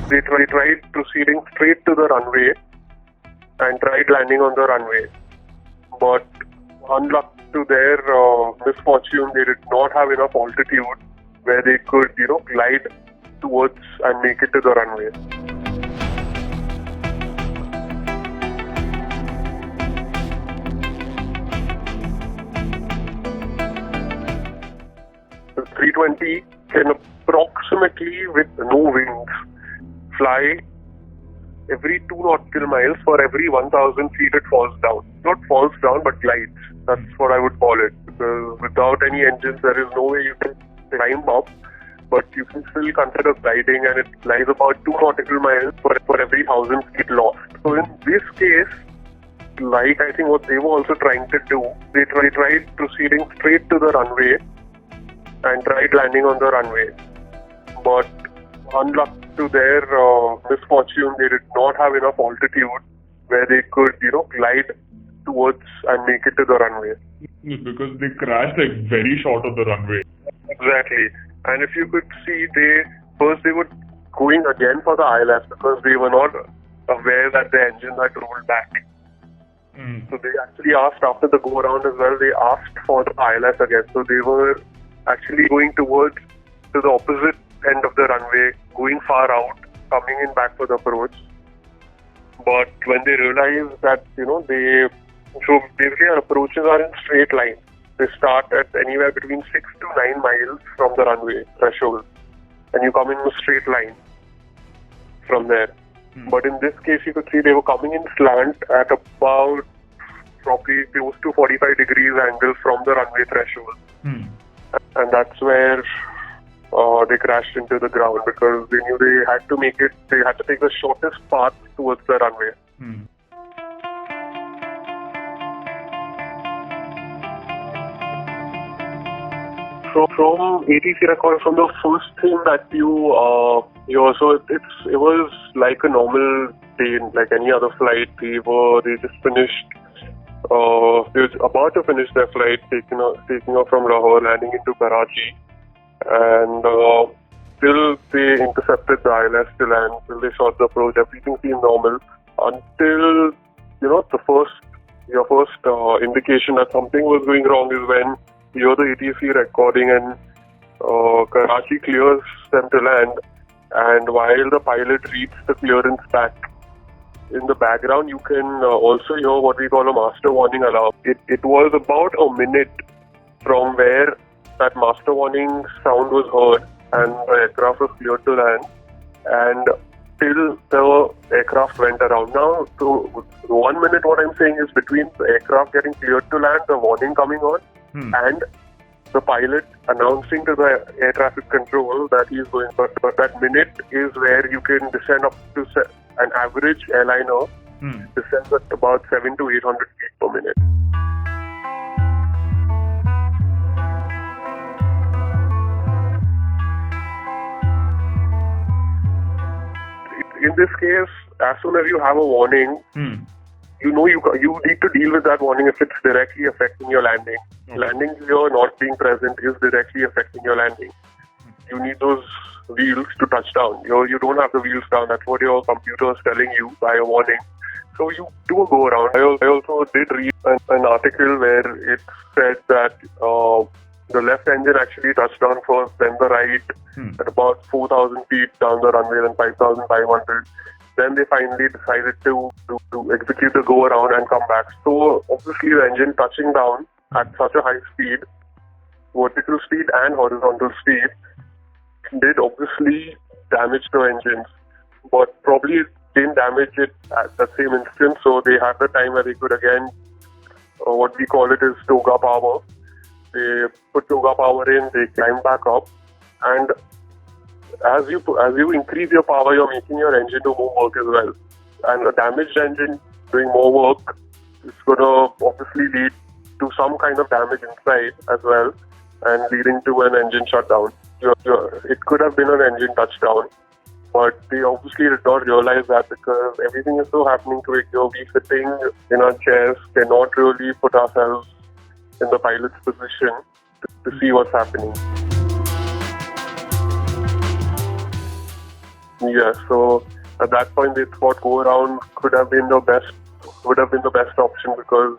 They tried proceeding straight to the runway and tried landing on the runway. But unluck to their misfortune, they did not have enough altitude where they could, glide towards and make it to the runway. The 320 can approximately, with no wings, fly every 2 nautical miles for every 1,000 feet it falls down. Not falls down, but glides. That's what I would call it. Because without any engines, there is no way you can climb up, but you can still consider gliding, and it lies about 2 nautical miles for every 1,000 feet lost. So in this case, like I think what they were also trying to do, they tried proceeding straight to the runway and tried landing on the runway. But unluck to their misfortune, they did not have enough altitude where they could, glide towards and make it to the runway. Because they crashed very short of the runway. Exactly. And if you could see, they were going again for the ILS because they were not aware that the engine had rolled back. So they actually asked after the go around as well, they asked for the ILS again. So they were actually going towards to the opposite end of the runway, going far out, coming in back for the approach. But when they realized that, so basically our approaches are in straight line. They start at anywhere between 6 to 9 miles from the runway threshold, and you come in a straight line from there. But in this case, you could see they were coming in slant at about probably close to 45 degrees angle from the runway threshold. And that's where they crashed into the ground because they knew they had to take the shortest path towards the runway. So from ATC record, from the first thing that you so it was like a normal day, like any other flight. They just finished. They were about to finish their flight, taking off from Lahore, landing into Karachi, and till they intercepted the ILS to land, till they shot the approach, everything seemed normal until your first indication that something was going wrong is when you hear the ATC recording and Karachi clears them to land, and while the pilot reads the clearance back, in the background you can also hear what we call a master warning alarm. It was about a minute from where that master warning sound was heard and the aircraft was cleared to land, and till the aircraft went around. Now, so 1 minute what I'm saying is between the aircraft getting cleared to land, the warning coming on, and the pilot announcing to the air traffic control that he is going. But that minute is where you can descend up to an average airliner descends at about 700 to 800 feet per minute. In this case, as soon as you have a warning, you need to deal with that warning if it's directly affecting your landing. Landing gear not being present is directly affecting your landing. You need those wheels to touch down. You don't have the wheels down. That's what your computer is telling you by a warning. So you do a go around. I also did read an article where it said that the left engine actually touched down first, then the right at about 4,000 feet down the runway, then 5,500. Then they finally decided to execute the go around and come back. So obviously the engine touching down at such a high speed, vertical speed and horizontal speed, did obviously damage the engines, but probably didn't damage it at the same instant. So they had the time where they could again, what we call it is toga power. They put toga power in, they climb back up, and as you increase your power, you're making your engine do more work as well. And a damaged engine doing more work is going to obviously lead to some kind of damage inside as well, and leading to an engine shutdown. It could have been an engine touchdown, but they obviously did not realize that because everything is so happening quick. You'll be sitting in our chairs, cannot really put ourselves in the pilot's position to see what's happening. Yeah, so at that point they thought go around would have been the best option, because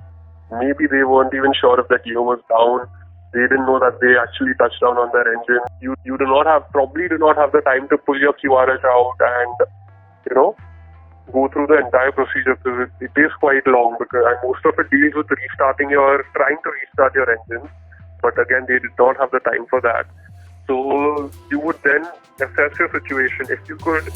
maybe they weren't even sure if the gear was down. They didn't know that they actually touched down on their engine. You probably do not have the time to pull your QRH out and go through the entire procedure, because it is quite long, because most of it deals with trying to restart your engine. But again, they did not have the time for that. So you would then assess your situation. If you could